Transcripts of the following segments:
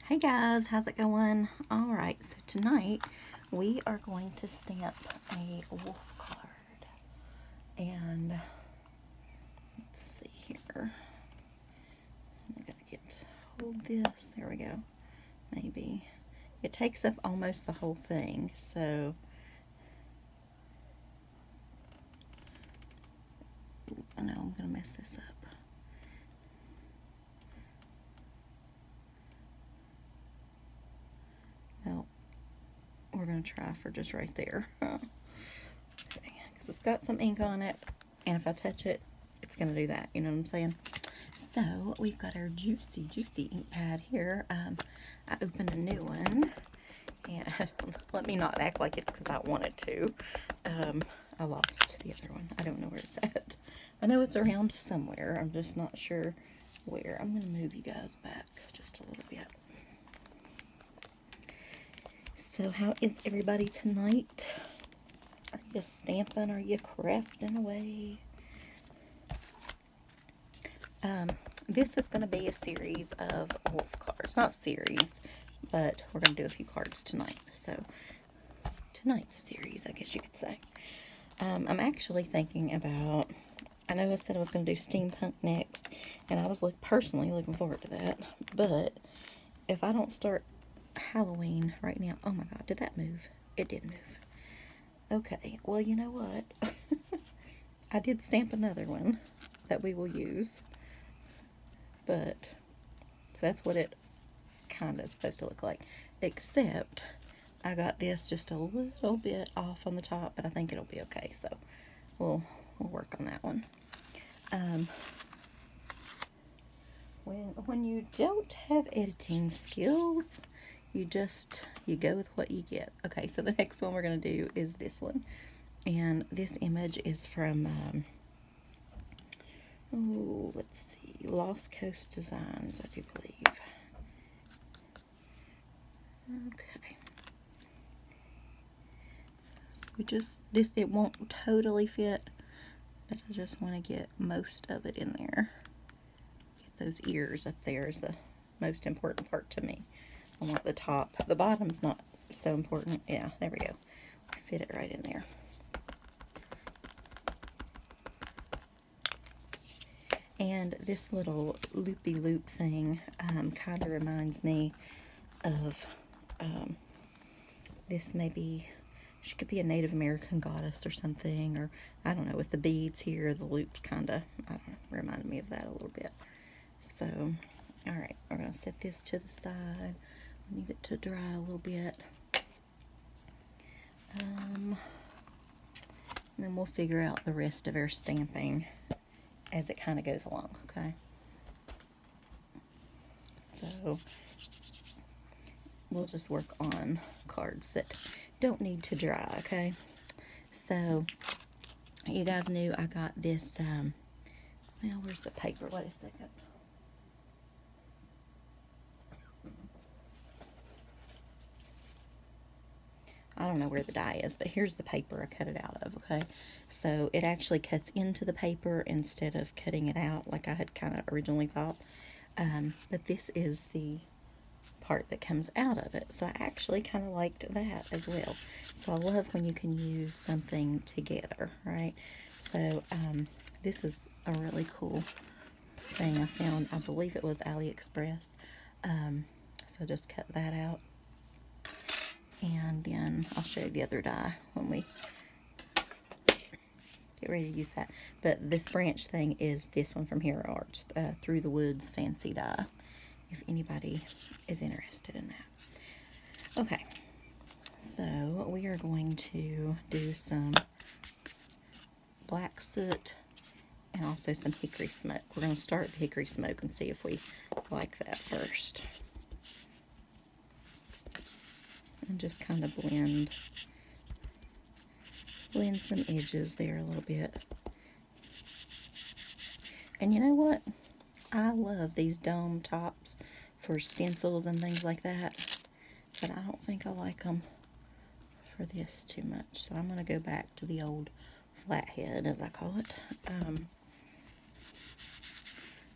Hey guys, how's it going? Alright, so tonight we are going to stamp a wolf card. And let's see here. I'm gonna hold this. There we go. Maybe. It takes up almost the whole thing, so I know I'm gonna mess this up. Well, we're going to try for just right there. Okay, because it's got some ink on it, and if I touch it, it's going to do that. You know what I'm saying? So, we've got our juicy ink pad here. I opened a new one, and let me not act like it's because I wanted to. I lost the other one. I don't know where it's at. I know it's around somewhere. I'm just not sure where. I'm going to move you guys back just a little bit. So how is everybody tonight? Are you stamping? Are you crafting away? This is going to be a series of wolf cards. Not series, but we're going to do a few cards tonight. So, tonight's series, I guess you could say. I'm actually thinking about, I know I said I was going to do steampunk next, and I was personally looking forward to that. But if I don't start Halloween right now. Oh my god, did that move? It did move. Okay, well, you know what? I did stamp another one that we will use. But, so that's what it kind of is supposed to look like. Except, I got this just a little bit off on the top, but I think it'll be okay. So, we'll work on that one. When you don't have editing skills, you go with what you get. Okay, so the next one we're going to do is this one. And this image is from, let's see, Lost Coast Designs, I do believe. Okay. So it won't totally fit, but I just want to get most of it in there. Get those ears up there is the most important part to me. I want the top. The bottom's not so important. Yeah, there we go. Fit it right in there. And this little loopy-loop thing kind of reminds me of this maybe, she could be a Native American goddess or something, or I don't know, with the beads here, the loops kind of, I don't know, reminded me of that a little bit. So, alright, we're going to set this to the side. Need it to dry a little bit. And then we'll figure out the rest of our stamping as it kind of goes along, okay? So, we'll just work on cards that don't need to dry, okay? So, you guys knew I got this, well, where's the paper? Wait a second. I don't know where the die is, but here's the paper I cut it out of, okay? So it actually cuts into the paper instead of cutting it out like I had kind of originally thought. But this is the part that comes out of it. So I actually kind of liked that as well. So I love when you can use something together, right? So this is a really cool thing I found. I believe it was AliExpress. So just cut that out. And then I'll show you the other die when we get ready to use that. But this branch thing is this one from Hero Arts, Through the Woods Fancy Die, if anybody is interested in that. Okay, so we are going to do some black soot and also some hickory smoke. We're going to start the hickory smoke and see if we like that first. And just kind of blend some edges there a little bit. And you know what? I love these dome tops for stencils and things like that, but I don't think I like them for this too much. So I'm going to go back to the old flathead, as I call it.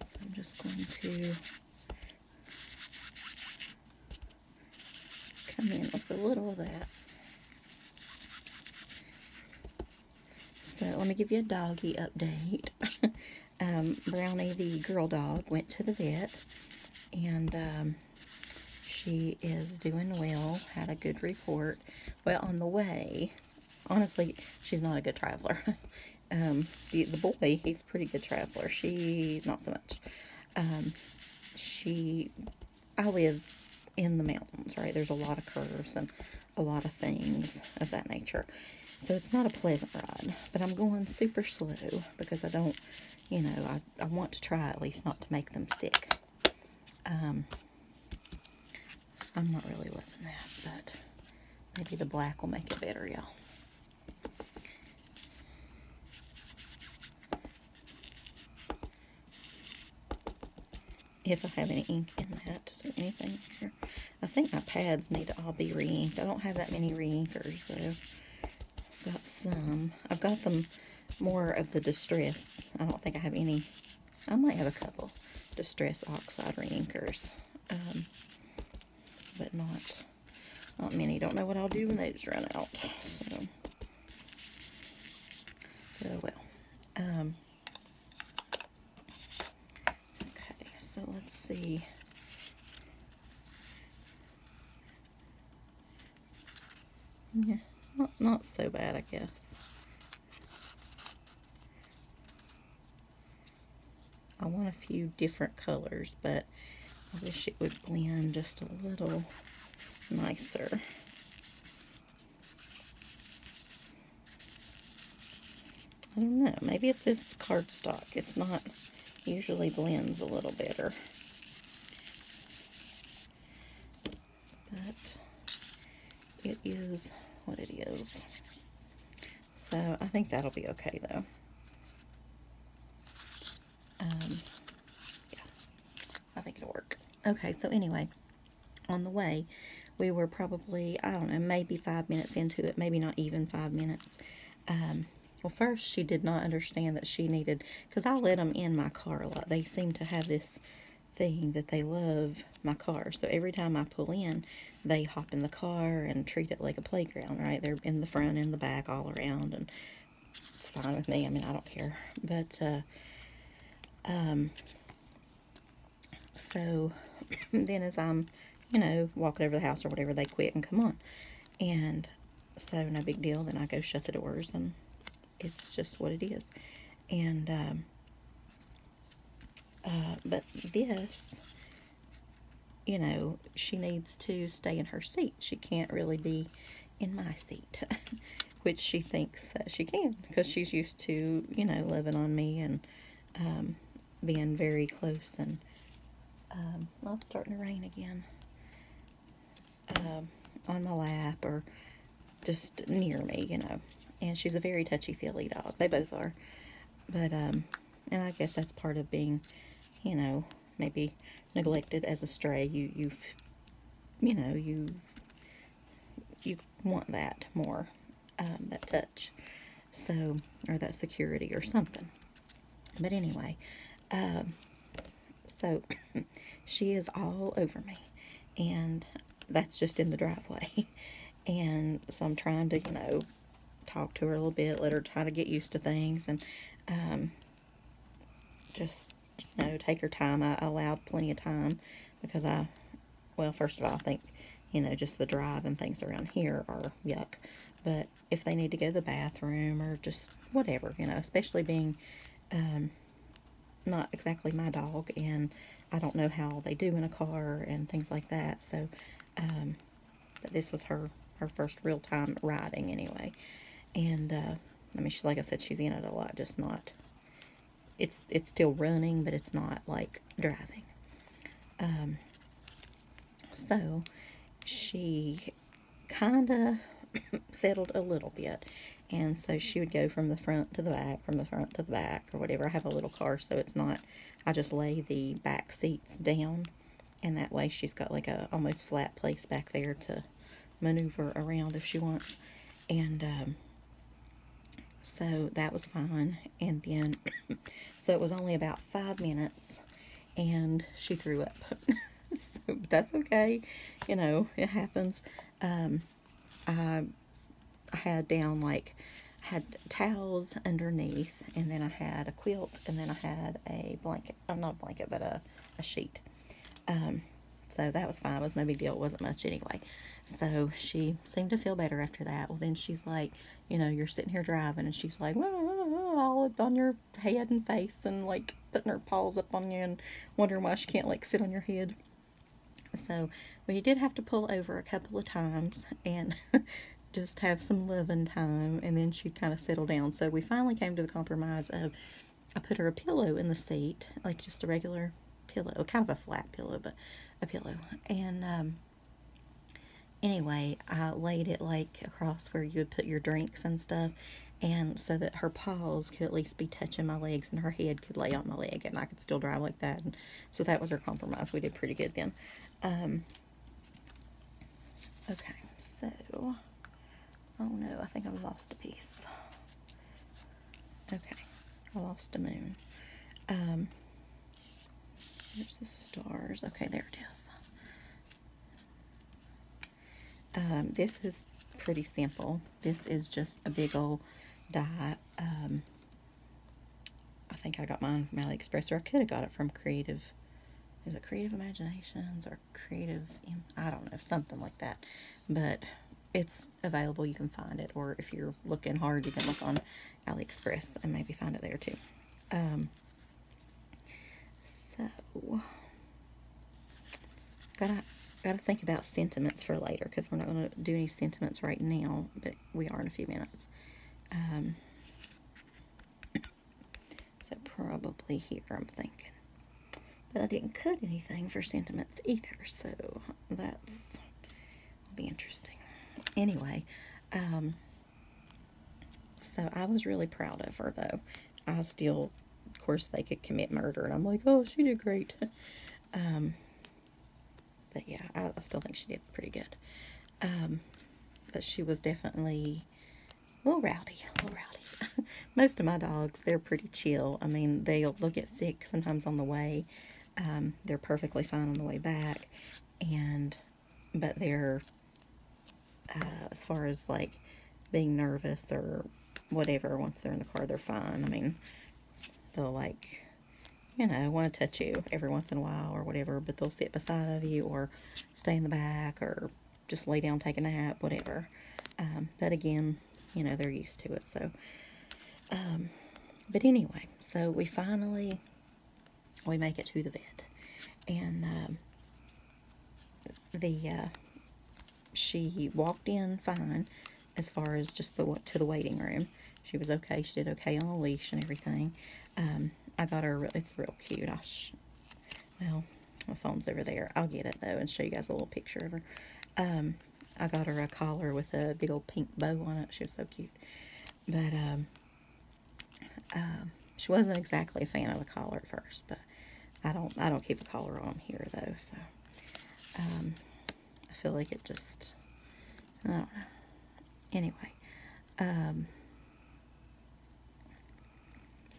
So I'm just going to come in with a little of that. So let me give you a doggy update. Brownie, the girl dog, went to the vet, and she is doing well, had a good report. Well, on the way, honestly, she's not a good traveler. The boy, he's a pretty good traveler. She, not so much. I live in the mountains, right? There's a lot of curves and a lot of things of that nature. So it's not a pleasant ride, but I'm going super slow because I don't, you know, I want to try at least not to make them sick. I'm not really loving that, but maybe the black will make it better, y'all. If I have any ink in that, is there anything here? I think my pads need to all be re-inked. I don't have that many re-inkers, though. I've got some. I've got them more of the Distress. I don't think I have any. I might have a couple Distress Oxide re-inkers. But not many. Don't know what I'll do when those run out. So well. Okay, so let's see. Yeah, not so bad, I guess. I want a few different colors, but I wish it would blend just a little nicer. I don't know. Maybe it's this cardstock. It's not, usually blends a little better. But it is what it is. So I think that'll be okay, though. Yeah, I think it'll work. Okay, so anyway, on the way, we were probably, I don't know, maybe 5 minutes into it, maybe not even 5 minutes. Well, first, she did not understand that she needed, because I let them in my car a lot. They seem to have this thing that they love my car. So every time I pull in, they hop in the car and treat it like a playground, right? They're in the front and the back all around, and it's fine with me. I mean, I don't care. But, so then as I'm, you know, walking over the house or whatever, they quit and come on. And so no big deal. Then I go shut the doors, and it's just what it is. And, but this, you know, she needs to stay in her seat. She can't really be in my seat, which she thinks that she can, because she's used to, you know, living on me and being very close. And well, it's starting to rain again. On my lap or just near me, you know. And she's a very touchy-feely dog. They both are. But, and I guess that's part of being, you know, maybe neglected as a stray. You know, you want that more, that touch. So, or that security or something. But anyway, so she is all over me. And that's just in the driveway. And so I'm trying to, you know, talk to her a little bit, let her try to get used to things, and just, you know, take her time. I allowed plenty of time because well, first of all, I think, you know, just the drive and things around here are yuck. But if they need to go to the bathroom or just whatever, you know, especially being not exactly my dog, and I don't know how they do in a car and things like that. So this was her first real time riding anyway. And I mean, like I said, she's in it a lot, just not, it's still running, but it's not like driving. So she kind of settled a little bit, and so she would go from the front to the back, from the front to the back, or whatever. I have a little car, so it's not, I just lay the back seats down, and that way she's got like a almost flat place back there to maneuver around if she wants. And so that was fine. And then so it was only about 5 minutes and she threw up. So that's okay, you know, it happens. I had down like, I had towels underneath, and then I had a quilt, and then I had a blanket. Oh, not a blanket, but a sheet. So that was fine. It was no big deal. It wasn't much anyway. So she seemed to feel better after that. Well, then she's like, you know, you're sitting here driving, and she's like, all up on your head and face, and like putting her paws up on you and wondering why she can't like sit on your head. So we did have to pull over a couple of times and just have some loving time, and then she'd kind of settle down. So we finally came to the compromise of, I put her a pillow in the seat, like just a regular pillow, kind of a flat pillow, but a pillow. And anyway, I laid it like across where you would put your drinks and stuff, and so that her paws could at least be touching my legs and her head could lay on my leg, and I could still drive like that. And so that was our compromise. We did pretty good then. Okay, so, oh no, I think I've lost a piece. Okay, I lost a moon. There's the stars. Okay, there it is. This is pretty simple. This is just a big old die. I think I got mine from AliExpress, or I could have got it from Creative, is it Creative Imaginations or Creative, I don't know, something like that. But it's available, you can find it, or if you're looking hard, you can look on AliExpress and maybe find it there too. So, gotta think about sentiments for later, because we're not going to do any sentiments right now, but we are in a few minutes. So probably here, I'm thinking. But I didn't cut anything for sentiments either, so that's will be interesting. Anyway, so I was really proud of her, though. I still, of course, they could commit murder, and I'm like, oh, she did great. But yeah, I still think she did pretty good. But she was definitely a little rowdy, Most of my dogs, they're pretty chill. I mean, they'll get sick sometimes on the way. They're perfectly fine on the way back. But they're, as far as like being nervous or whatever, once they're in the car, they're fine. I mean, they'll like, you know, want to touch you every once in a while or whatever, but they'll sit beside of you or stay in the back or just lay down, take a nap, whatever. But again, you know, they're used to it. So, but anyway, so we make it to the vet, and she walked in fine as far as just to the waiting room. She was okay. She did okay on a leash and everything. I got her, it's real cute. Well, my phone's over there. I'll get it though and show you guys a little picture of her. I got her a collar with a big old pink bow on it. She was so cute. But she wasn't exactly a fan of the collar at first, but I don't keep a collar on here though, so I feel like it just, I don't know. Anyway, so I'm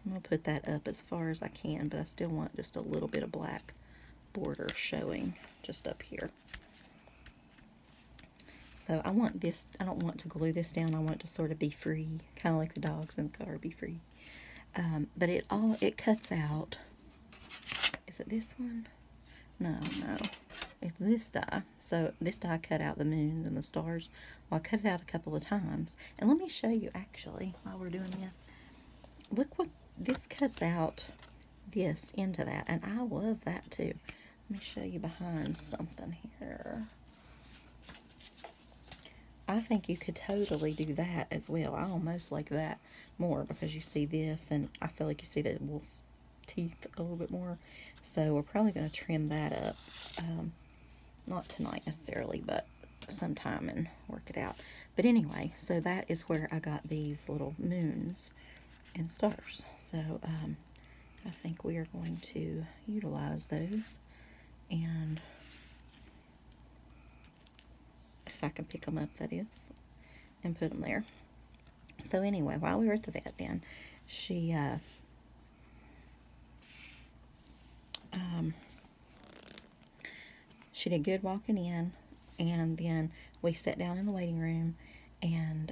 going to put that up as far as I can, but I still want just a little bit of black border showing just up here. So I want this, I don't want to glue this down, I want it to sort of be free, kind of like the dogs in the car, be free. But it cuts out, is it this one? No, it's this die. So this die cut out the moons and the stars. Well, I cut it out a couple of times. And let me show you actually, while we're doing this. Look what, this cuts out this into that. And I love that too. Let me show you behind something here. I think you could totally do that as well. I almost like that more because you see this, and I feel like you see the wolf teeth a little bit more. So we're probably going to trim that up. Not tonight necessarily, but sometime and work it out. But anyway, so that is where I got these little moons and stars. So I think we are going to utilize those, and if I can pick them up, that is, and put them there. So anyway, while we were at the vet then, she did good walking in, and then we sat down in the waiting room, and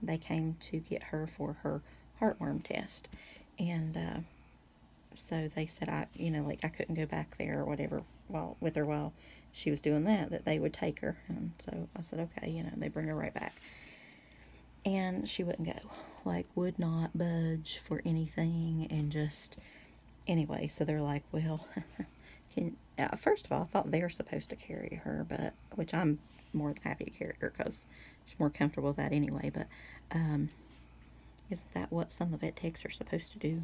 they came to get her for her heartworm test. And so they said, like I couldn't go back there or whatever with her while she was doing that they would take her. And so I said, okay, they bring her right back. And she wouldn't go, like would not budge for anything. And just, anyway, so they're like, well, first of all, I thought they were supposed to carry her, but, which I'm more than happy to carry her because she's more comfortable with that anyway, but isn't that what some of the vet techs are supposed to do?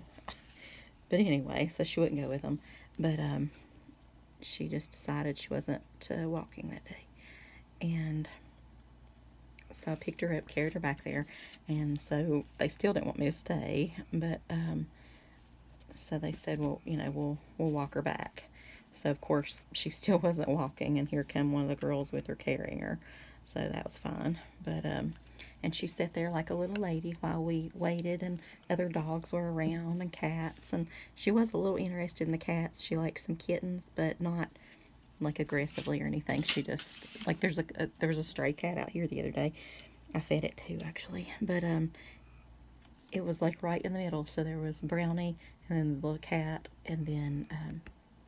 But anyway, so she wouldn't go with them, but she just decided she wasn't walking that day. And so I picked her up, carried her back there, and so they still didn't want me to stay, but so they said, well, we'll walk her back. So of course she still wasn't walking, and here come one of the girls with her carrying her, so that was fine. But and she sat there like a little lady while we waited, and other dogs were around, and cats, and she was a little interested in the cats. She liked some kittens, but not like aggressively or anything. She just, like, there was a stray cat out here the other day. I fed it too, actually, but it was like right in the middle. So there was Brownie, and then the little cat, and then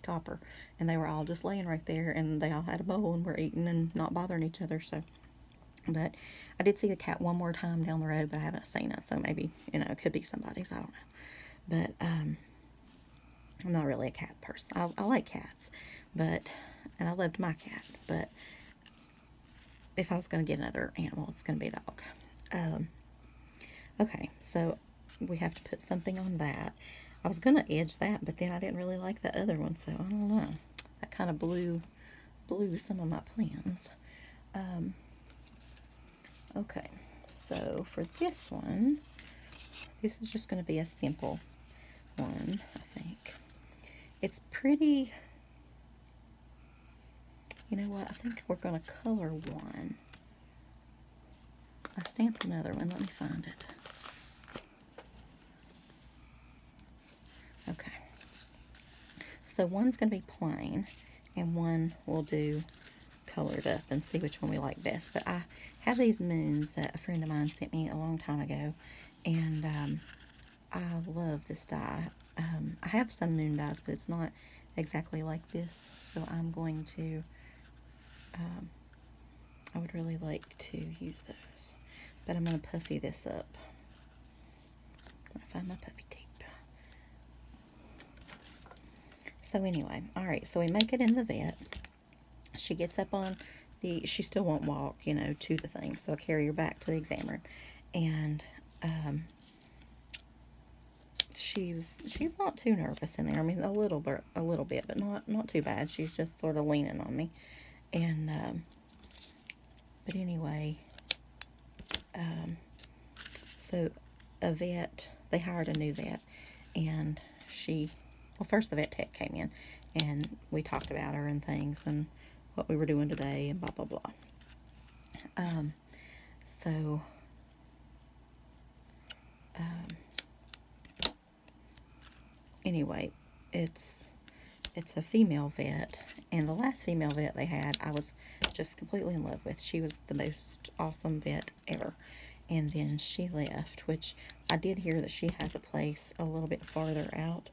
Topper, and they were all just laying right there, and they all had a bowl and were eating and not bothering each other. So, but I did see the cat one more time down the road, but I haven't seen it, so maybe, it could be somebody's, I don't know. But I'm not really a cat person. I like cats, and I loved my cat, but if I was going to get another animal, it's going to be a dog. Okay, so we have to put something on that. I was going to edge that, but then I didn't really like the other one, so I don't know. That kind of blew some of my plans. Okay, so for this one, this is just going to be a simple one, I think. It's pretty, you know what, I think we're going to color one. I stamped another one, let me find it. Okay, so one's going to be plain, and one we'll do colored up and see which one we like best. But I have these moons that a friend of mine sent me a long time ago, and I love this die. I have some moon dies, but it's not exactly like this, so I'm going to, I would really like to use those, but I'm going to puffy this up. I'm going to find my puffy tape. So anyway, alright, so we make it in the vet. She gets up on she still won't walk, to the thing, so I carry her back to the exam room, and she's not too nervous in there. I mean, a little bit, but not too bad. She's just sort of leaning on me, and but anyway, so a vet, they hired a new vet, and well, first the vet tech came in, and we talked about her and things, and what we were doing today, and blah, blah, blah. So, anyway, it's a female vet, and the last female vet they had, I was just completely in love with. She was the most awesome vet ever, and then she left, which I did hear that she has a place a little bit farther out,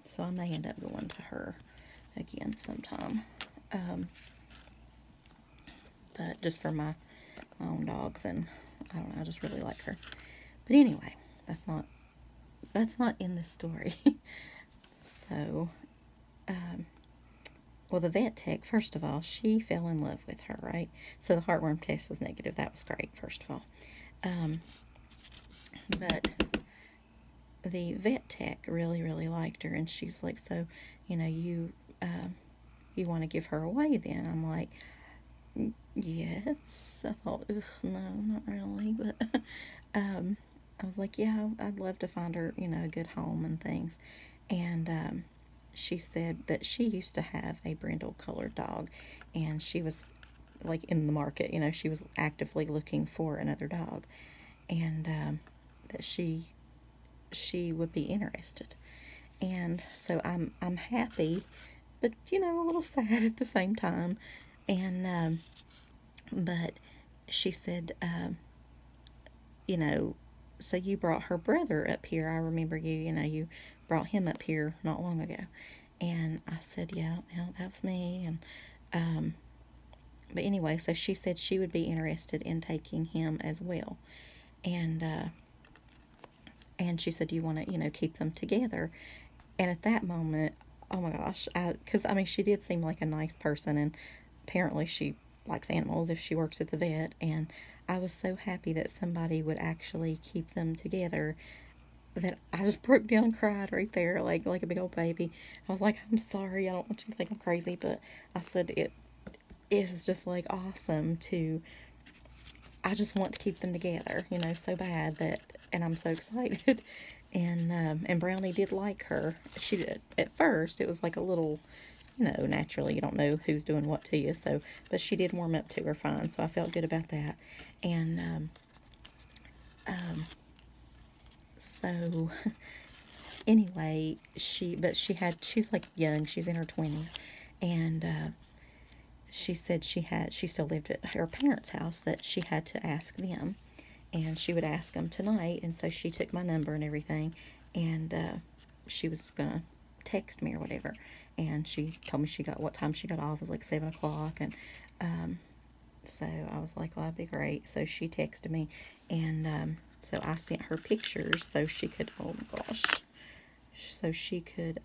so I may end up going to her again sometime. But just for my own dogs, and I don't know, I just really like her. But anyway, that's not in this story. So, well, the vet tech, first of all, she fell in love with her, right? So the heartworm test was negative. That was great, first of all. But the vet tech really, really liked her, and she was like, so, you want to give her away then? I'm like, yes. I thought, ugh, no, not really, but I was like, yeah, I'd love to find her, a good home and things. And she said that she used to have a brindle colored dog, and she was like in the market, she was actively looking for another dog, and that she would be interested. And so I'm happy, but a little sad at the same time, And, but she said, you know, so you brought her brother up here. I remember you brought him up here not long ago. And I said, yeah, that was me. And, but anyway, so she said she would be interested in taking him as well. And she said, you want to, keep them together. And at that moment, oh my gosh, because I mean, she did seem like a nice person, and apparently she likes animals if she works at the vet. And I was so happy that somebody would actually keep them together that I just broke down and cried right there, like a big old baby. I was like, I'm sorry, I don't want you to think I'm crazy, but I said it is just like awesome to. I just want to keep them together, so bad that, and I'm so excited. And Brownie did like her. She did. At first, it was like a little, naturally you don't know who's doing what to you. So, but she did warm up to her fine. So I felt good about that. And so anyway, she's like young. She's in her 20s, and she said she still lived at her parents' house, that she had to ask them, and she would ask them tonight. And so she took my number and everything, and she was gonna text me or whatever. And she told me what time she got off. It was like 7 o'clock, and so I was like, well, that'd be great. So she texted me, and so I sent her pictures so she could, oh my gosh, so she could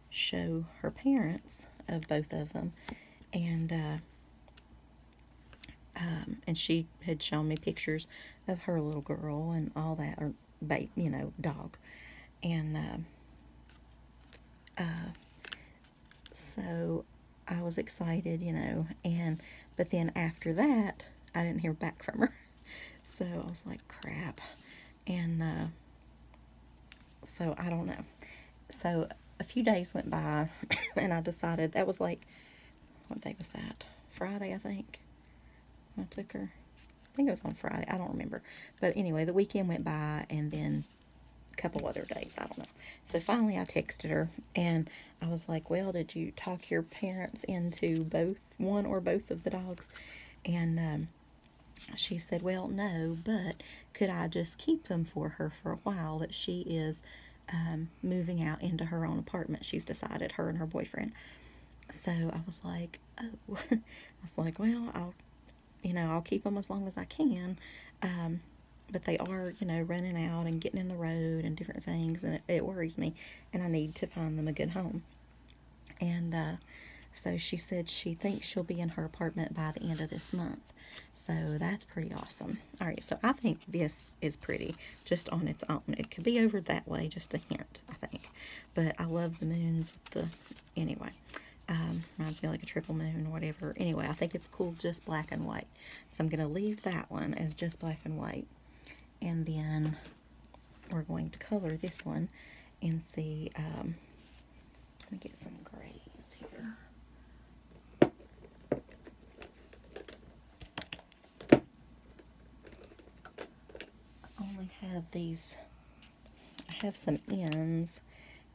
show her parents of both of them. And she had shown me pictures of her little girl and all that, or babe, dog. And so I was excited, but then after that, I didn't hear back from her. So I was like, crap. And so I don't know. So a few days went by, and I decided, that was like, what day was that? Friday, I think. I took her. I think it was on Friday. I don't remember. But anyway, the weekend went by, and then a couple other days. I don't know. So finally I texted her, and I was like, well, did you talk your parents into one or both of the dogs? And she said, well, no, but could I just keep them for her for a while, that she is moving out into her own apartment, she's decided, her and her boyfriend. So I was like, oh. I was like, well, I'll keep them as long as I can. But they are, running out and getting in the road and different things, and it worries me, and I need to find them a good home. And so she said she thinks she'll be in her apartment by the end of this month. So that's pretty awesome. All right, so I think this is pretty just on its own. It could be over that way, just a hint, I think. But I love the moons with the, anyway. Reminds me like a triple moon or whatever. Anyway, I think it's cool just black and white. So I'm going to leave that one as just black and white. And then we're going to color this one and see, let me get some grays here. I only have these, I have some N's.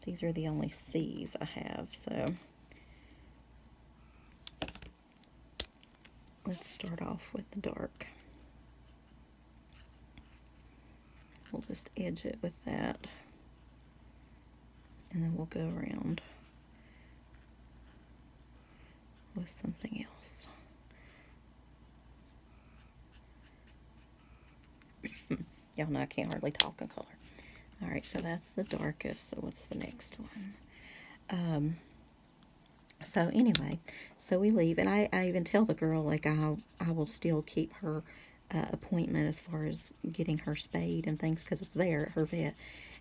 These are the only C's I have, so let's start off with the dark. We'll just edge it with that, and then we'll go around with something else. Y'all know I can't hardly talk in color. Alright, so that's the darkest. So what's the next one? So anyway, so we leave, and I even tell the girl, like, I will still keep her appointment as far as getting her spayed and things, because it's there at her vet,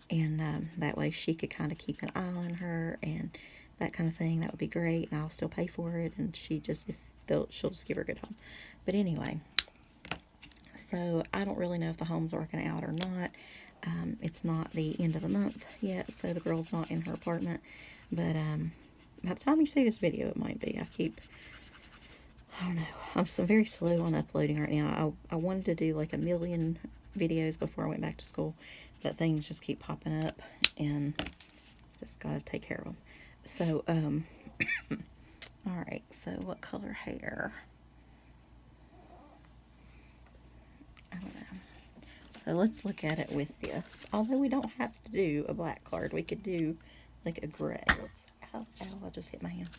and that way she could kind of keep an eye on her and that kind of thing. That would be great, and I'll still pay for it, and she'll just give her a good home. But anyway, so I don't really know if the home's working out or not. It's not the end of the month yet, so the girl's not in her apartment, but by the time you see this video, it might be. I don't know. I'm very slow on uploading right now. I wanted to do like 1,000,000 videos before I went back to school, but things just keep popping up, and just gotta take care of them. So, Alright, so what color hair? I don't know. So let's look at it with this. Although we don't have to do a black card, we could do like a gray. Ow, I just hit my hand.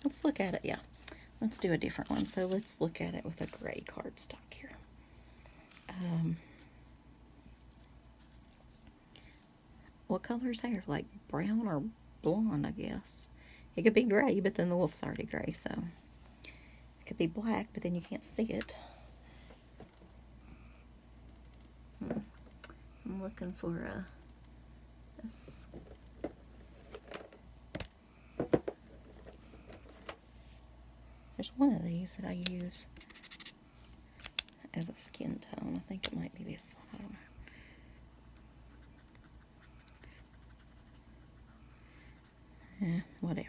Let's look at it, yeah. Let's do a different one. So let's look at it with a gray cardstock here. What color is hair? Like brown or blonde, I guess. It could be gray, but then the wolf's already gray, so it could be black, but then you can't see it. I'm looking for a there's one of these that I use as a skin tone. I think it might be this one. I don't know. Whatever.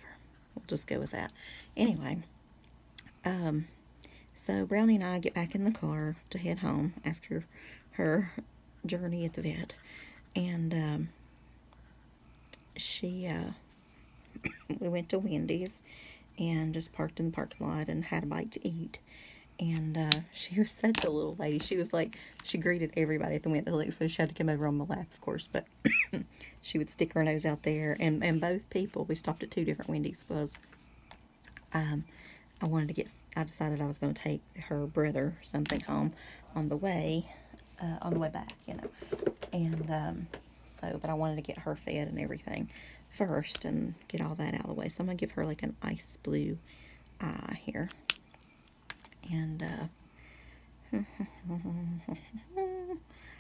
We'll just go with that. Anyway, so Brownie and I get back in the car to head home after her journey at the vet. And we went to Wendy's and just parked in the parking lot and had a bite to eat. And she was such a little lady. She was like, she greeted everybody at the window, like, so she had to come over on my lap, of course, but she would stick her nose out there. And both people, we stopped at two different Wendy's, was I decided I was going to take her brother something home on the way back, you know. And but I wanted to get her fed and everything first and get all that out of the way. So I'm going to give her like an ice blue eye here. And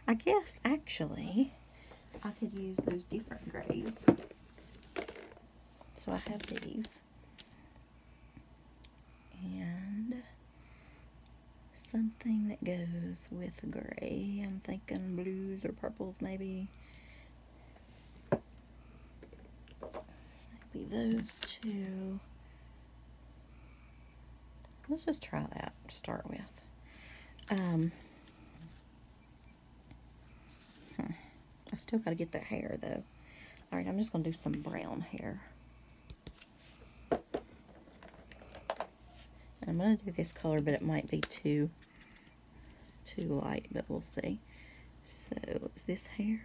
I guess actually I could use those different grays. So I have these. And something that goes with gray. I'm thinking blues or purples maybe. Maybe those two. Let's just try that to start with. I still got to get that hair though. Alright, I'm just going to do some brown hair. I'm going to do this color, but it might be too light, but we'll see. So, is this hair?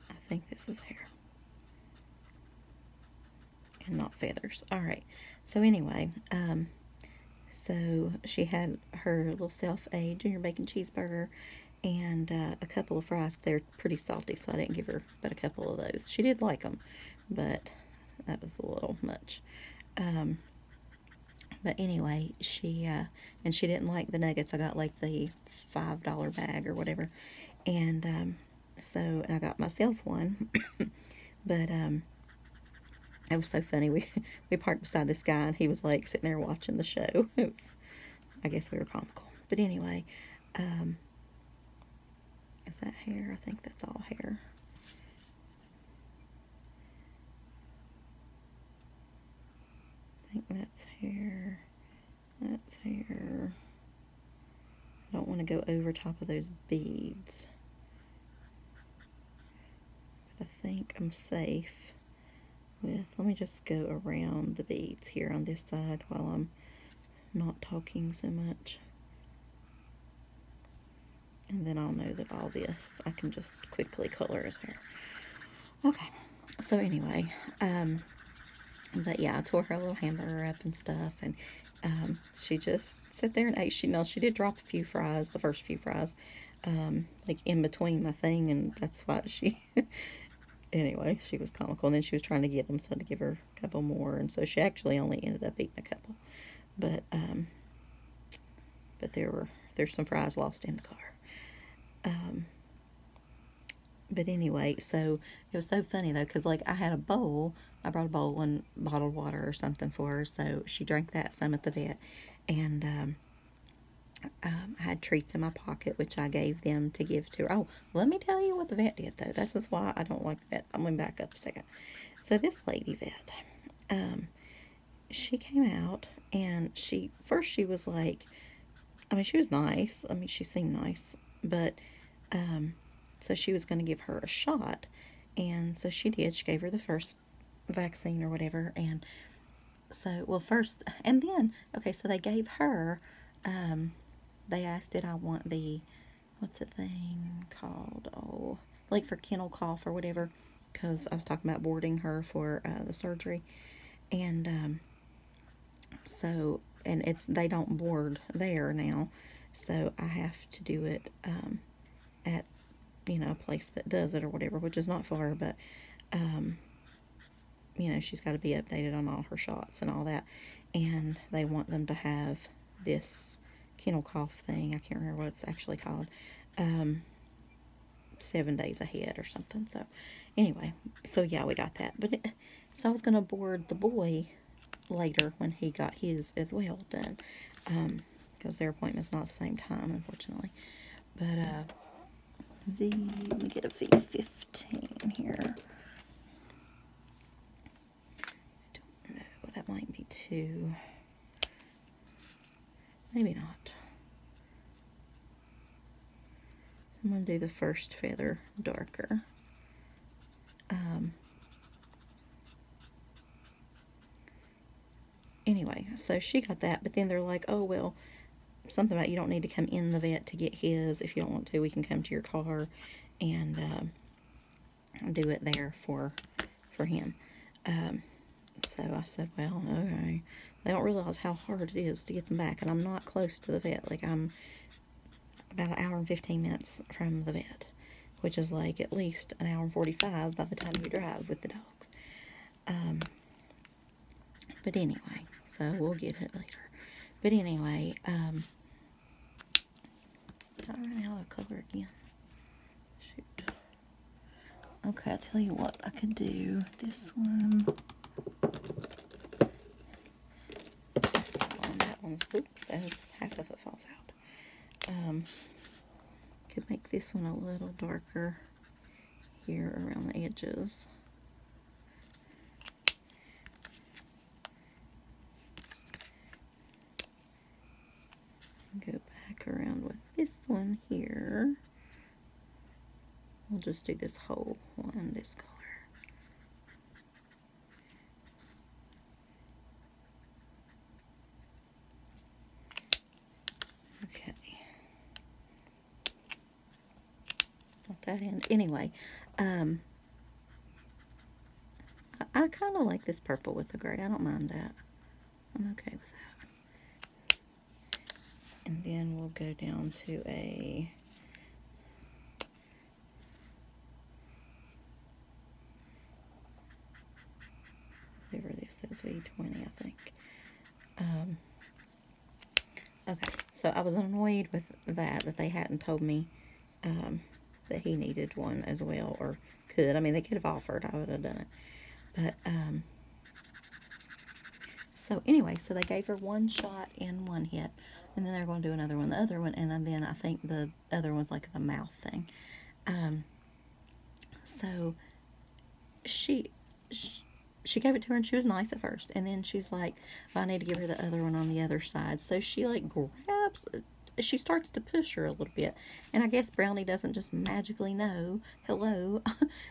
I think this is hair. And not feathers. Alright, so anyway, so she had her little self a junior bacon cheeseburger and a couple of fries. They're pretty salty, so I didn't give her but a couple of those. She did like them, but that was a little much. But anyway, and she didn't like the nuggets. I got like the $5 bag or whatever. And so I got myself one. But it was so funny. We parked beside this guy, and he was like sitting there watching the show. I guess we were comical. But anyway, is that hair? I think that's all hair. I think that's hair. That's hair. I don't want to go over top of those beads. But I think I'm safe. Let me just go around the beads here on this side while I'm not talking so much. And then I'll know that all this, I can just quickly color his hair. Okay, so anyway, but yeah, I tore her little hamburger up and stuff, and she just sat there and ate. She did drop a few fries, the first few fries, like in between my thing, and that's why she... Anyway, she was comical, and then she was trying to get them, so I had to give her a couple more, and so she actually only ended up eating a couple. But there's some fries lost in the car. But anyway, so it was so funny though, because like I had a bowl, I brought a bowl and bottled water or something for her, so she drank that some at the vet, and I had treats in my pocket, which I gave them to give to her. Oh, let me tell you what the vet did, though. This is why I don't like the vet. I'm going to back up a second. So this lady vet, she came out, and first she was like, I mean, she was nice. I mean, she seemed nice. But, so she was going to give her a shot. And so she did. She gave her the first vaccine or whatever. And so, well, first, and then, okay, so they gave her, they asked, did I want the, what's the thing called? Oh, like for kennel cough or whatever, because I was talking about boarding her for the surgery. And so, and they don't board there now, so I have to do it at, a place that does it or whatever, which is not far, but she's got to be updated on all her shots and all that. And they want them to have this kennel cough thing. I can't remember what it's actually called. 7 days ahead or something. So anyway, so yeah, we got that. But so I was going to board the boy later when he got his as well done. Because their appointment's not the same time, unfortunately. But let me get a V15 here. That might be too, maybe not. I'm going to do the first feather darker. Anyway, so she got that, but then they're like, oh, well, something about you don't need to come in the vet to get his. If you don't want to, we can come to your car and do it there for him. So I said, well, okay. They don't realize how hard it is to get them back. And I'm not close to the vet. Like, I'm about an hour and 15 minutes from the vet. Which is like at least an hour and 45 by the time you drive with the dogs. But anyway, so we'll get it later. But anyway, I ran out of color again. Shoot. Okay, I'll tell you what. I could do this one. That one's, oops, as half of it falls out. Could make this one a little darker here around the edges. Go back around with this one here. We'll just do this whole one this color. That end. Anyway, I kind of like this purple with the gray. I don't mind that. I'm okay with that. And then we'll go down to a whatever this is, V20, I think. Okay, so I was annoyed with that they hadn't told me that he needed one as well, or could. I mean, they could have offered. I would have done it. But, so anyway, so they gave her one shot and one hit, and then they're going to do another one, the other one, and then I think the other one's like the mouth thing. So she gave it to her, and she was nice at first, and then she's like, well, I need to give her the other one on the other side. So she like grabs, she starts to push her a little bit, and I guess Brownie doesn't just magically know, hello,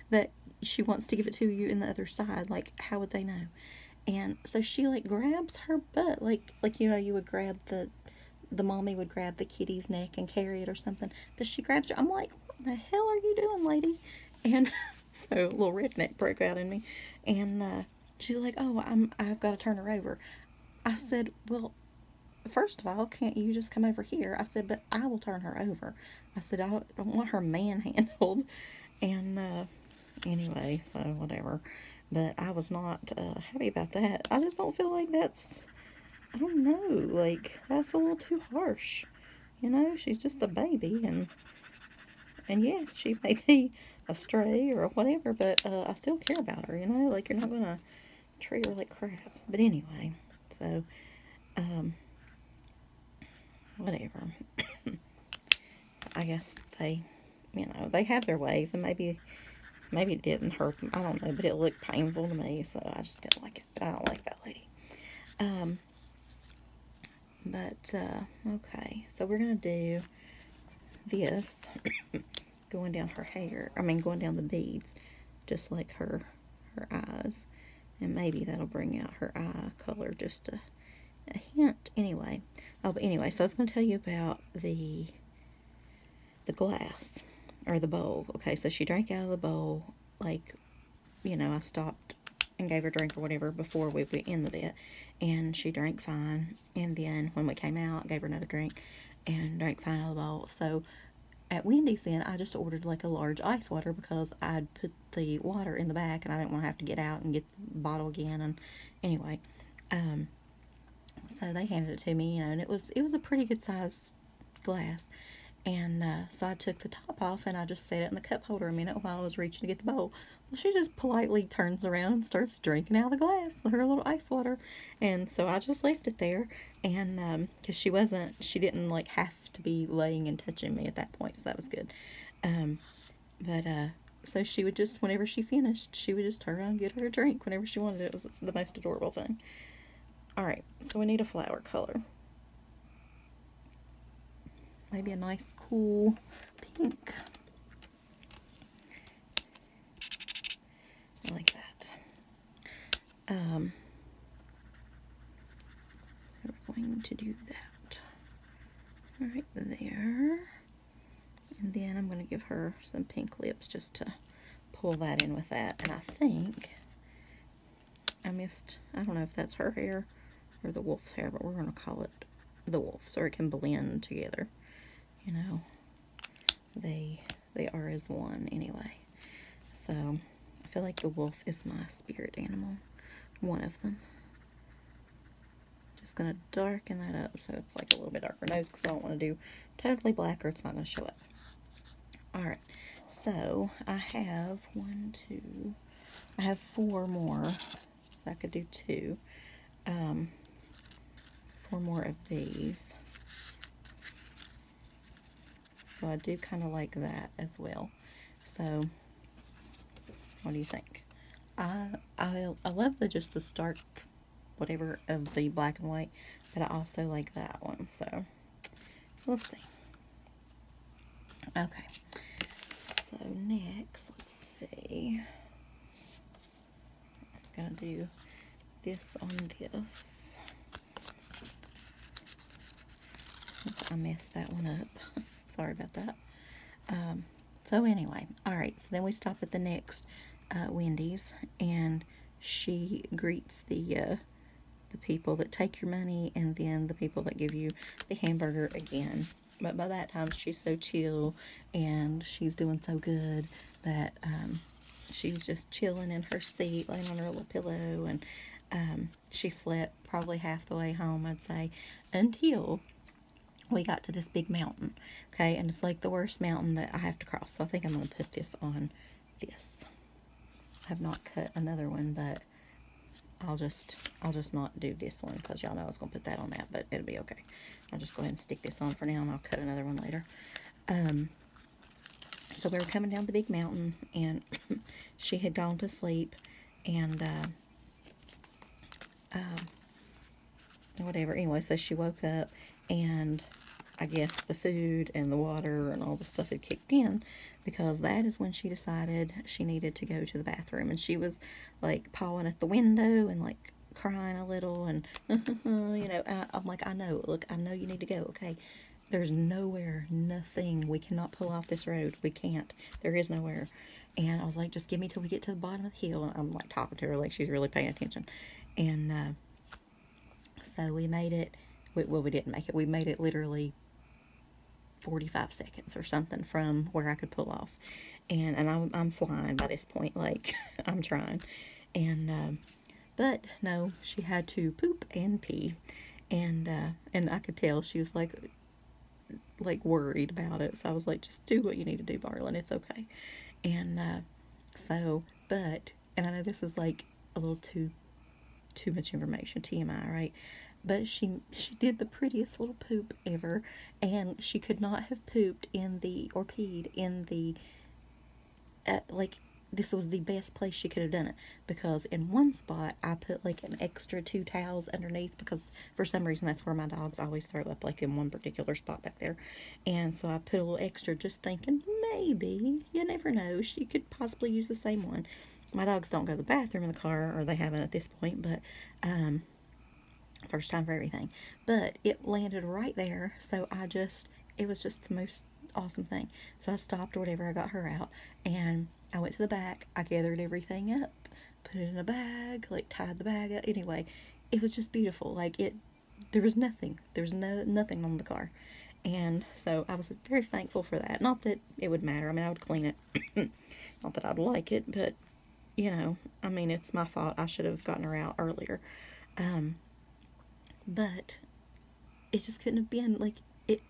that she wants to give it to you in the other side. Like, how would they know? And so she like grabs her butt, like you would grab the mommy would grab the kitty's neck and carry it or something, but she grabs her. I'm like, what the hell are you doing, lady? And so a little redneck broke out in me, and she's like, oh, I've got to turn her over. I said, well, first of all, can't you just come over here? I said, but I will turn her over. I said, I don't want her manhandled. And anyway, so whatever. But I was not happy about that. I just don't feel like that's, I don't know, like, that's a little too harsh. You know, she's just a baby, and yes, she may be a stray or whatever, but I still care about her, you know? Like, you're not going to treat her like crap. But anyway, so, whatever. I guess they, they have their ways, and maybe it didn't hurt them. I don't know, but it looked painful to me, so I just didn't like it. But I don't like that lady. Okay, so we're going to do this, going down her hair, going down the beads. just like her eyes. And maybe that'll bring out her eye color just a hint. Anyway. Oh, but anyway, so I was going to tell you about the glass, or the bowl. Okay, so she drank out of the bowl, like, you know, I stopped and gave her a drink or whatever before we went into it, and she drank fine. And then when we came out, I gave her another drink and drank fine out of the bowl. So at Wendy's then, I just ordered like a large ice water because I'd put the water in the back and I didn't want to have to get out and get the bottle again. And anyway, so they handed it to me, you know, and it was a pretty good size glass. And so I took the top off and I just set it in the cup holder a minute while I was reaching to get the bowl. Well, she just politely turns around and starts drinking out of the glass, her little ice water. And so I just left it there. And because she didn't like have to be laying and touching me at that point, so that was good. So she would just, whenever she finished, she would just turn around and get her a drink whenever she wanted it. It was the most adorable thing. Alright, so we need a flower color. Maybe a nice, cool pink. I like that. So we're going to do that right there. And then I'm going to give her some pink lips just to pull that in with that. And I think I don't know if that's her hair or the wolf's hair, but we're going to call it the wolf so it can blend together. You know, they are as one anyway. So I feel like the wolf is my spirit animal, one of them. Just gonna darken that up so it's like a little bit darker nose because I don't want to do totally black or it's not gonna show up. All right, so I have I have 4 more, so I could do 2. 4 more of these. So I do kind of like that as well. So what do you think? I love the stark whatever of the black and white, but I also like that one. So we'll see. Okay. So next, let's see. I'm gonna do this on this. Since I messed that one up. Sorry about that. So anyway, alright, so then we stop at the next Wendy's, and she greets the people that take your money, and then the people that give you the hamburger again. But by that time, she's so chill, and she's doing so good that she's just chilling in her seat, laying on her little pillow, and she slept probably half the way home, I'd say, until we got to this big mountain, okay, and it's like the worst mountain that I have to cross, so I think I'm going to put this on this. I have not cut another one, but I'll just not do this one, because y'all know I was going to put that on that, but it'll be okay. I'll just go ahead and stick this on for now, and I'll cut another one later. So we were coming down the big mountain, and she had gone to sleep, and whatever, anyway, so she woke up, and I guess the food and the water and all the stuff had kicked in, because that is when she decided she needed to go to the bathroom, and she was like pawing at the window and like crying a little, and you know, I'm like, I know, look, I know you need to go, okay, there's nowhere, nothing, we cannot pull off this road, we can't, there is nowhere. And I was like, just give me till we get to the bottom of the hill, and I'm like talking to her like she's really paying attention. And so we made it. Well, we didn't make it. We made it literally 45 seconds or something from where I could pull off. And I'm flying by this point. Like, I'm trying. And, but, no, she had to poop and pee. And I could tell she was, like worried about it. So I was like, just do what you need to do, darling. It's okay. And, and I know this is, like, a little too much information, TMI, right? But she did the prettiest little poop ever, and she could not have pooped or peed in the, like, this was the best place she could have done it, because in one spot I put like an extra 2 towels underneath, because for some reason that's where my dogs always throw up, like in one particular spot back there. And so I put a little extra, just thinking maybe, you never know, she could possibly use the same one. My dogs don't go to the bathroom in the car, or they haven't at this point, but first time for everything. But it landed right there, so it was just the most awesome thing. So I stopped or whatever, I got her out, and I went to the back, I gathered everything up, put it in a bag, like tied the bag up. Anyway, it was just beautiful. Like, there was nothing. There was nothing on the car. And so I was very thankful for that. Not that it would matter. I mean, I would clean it. Not that I'd like it, but, you know, I mean, it's my fault. I should have gotten her out earlier. But it just couldn't have been, like,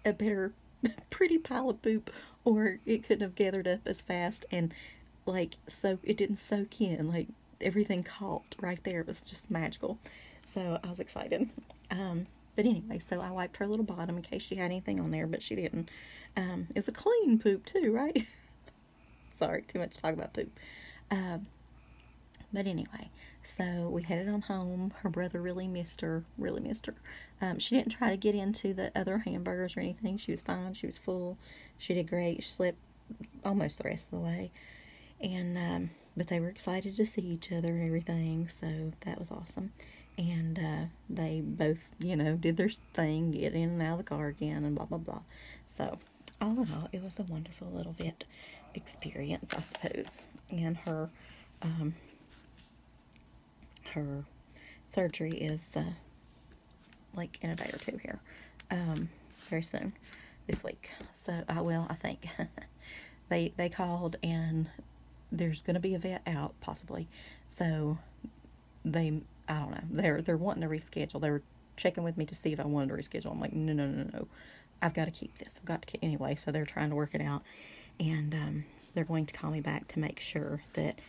a better pretty pile of poop, or it couldn't have gathered up as fast, and, like, so it didn't soak in. Like, everything caught right there. It was just magical. So I was excited. But anyway, so I wiped her little bottom in case she had anything on there, but she didn't. It was a clean poop too, right? Sorry, too much talk about poop. But anyway, so we headed on home. Her brother really missed her, really missed her. She didn't try to get into the other hamburgers or anything. She was fine. She was full. She did great. She slept almost the rest of the way. And, but they were excited to see each other and everything, so that was awesome. And they both, you know, did their thing, get in and out of the car again, and blah, blah, blah. So, all in all, it was a wonderful little vet experience, I suppose. And her surgery is, like, in a day or two here. Very soon, this week. So, I think. They called, and there's going to be a vet out, possibly. So, I don't know, they're wanting to reschedule. They were checking with me to see if I wanted to reschedule. I'm like, no. I've got to keep this. I've got to keep, anyway, so they're trying to work it out. And they're going to call me back to make sure that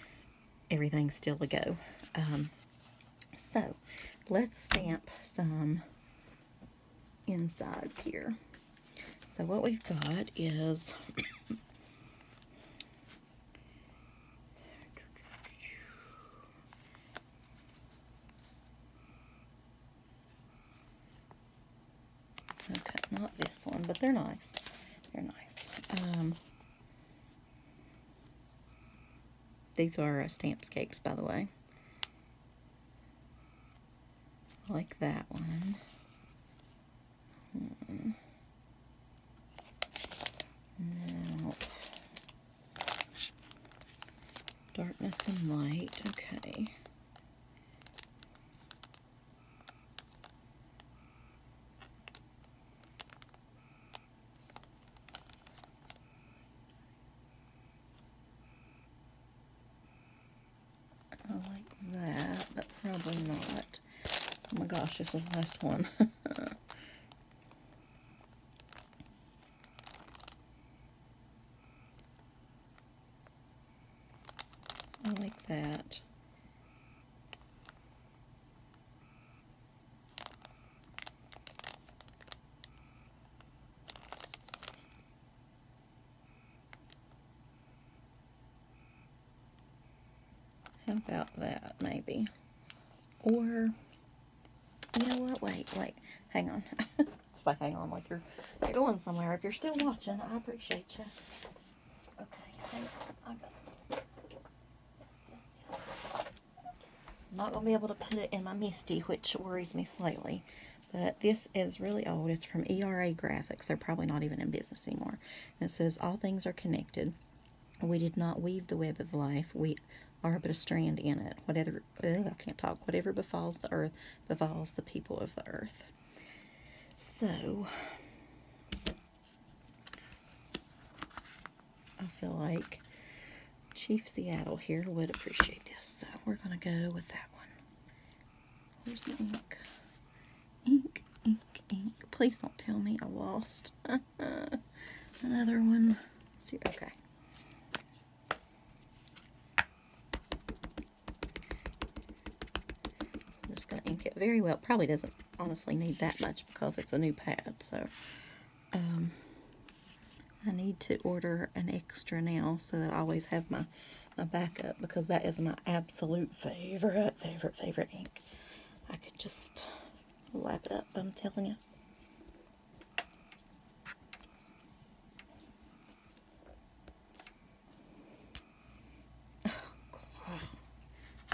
everything's still a go. So, let's stamp some insides here. So, what we've got is... Okay, not this one, but they're nice. They're nice. These are Stamps Cakes, by the way. I like that one. No. Darkness and Light. Okay. I like that, but probably not. Oh my gosh, this is the last one. I like that. How about that, maybe? Or, you know what? Wait. Hang on. It's like, hang on, like you're going somewhere. If you're still watching, I appreciate you. Okay, hang on. I got some. Yes. I'm not going to be able to put it in my Misty, which worries me slightly. But this is really old. It's from ERA Graphics. They're probably not even in business anymore. And it says, all things are connected. We did not weave the web of life. We are but a strand in it. Whatever, I can't talk. Whatever befalls the earth, befalls the people of the earth. So, I feel like Chief Seattle here would appreciate this. So, we're going to go with that one. Where's my ink? Ink. Please don't tell me I lost another one. See, okay. I'm just going to ink it very well. Probably doesn't honestly need that much because it's a new pad. So, I need to order an extra now so that I always have my a backup because that is my absolute favorite ink. I could just wrap it up, I'm telling you.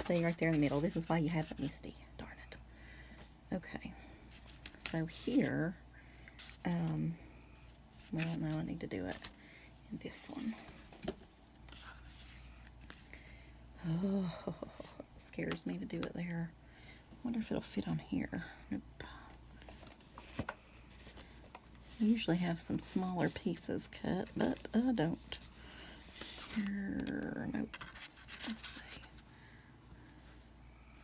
See, right there in the middle. This is why you have it misty. Darn it. Okay. So here, well, no, I need to do it in this one. Oh, it scares me to do it there. I wonder if it'll fit on here. Nope. I usually have some smaller pieces cut, but I don't. Here, nope. Let's see.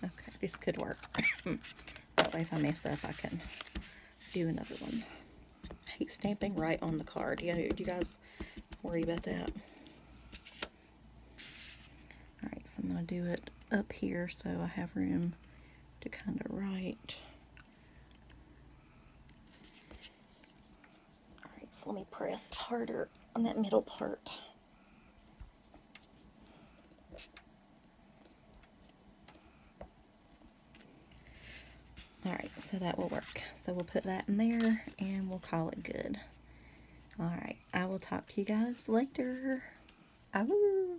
Okay, this could work. That way if I mess up, I can do another one. I hate stamping right on the card. Yeah, do you guys worry about that? Alright, so I'm going to do it up here so I have room to kind of write. Alright, so let me press harder on that middle part. Alright, so that will work. So we'll put that in there and we'll call it good. Alright, I will talk to you guys later. Awoo.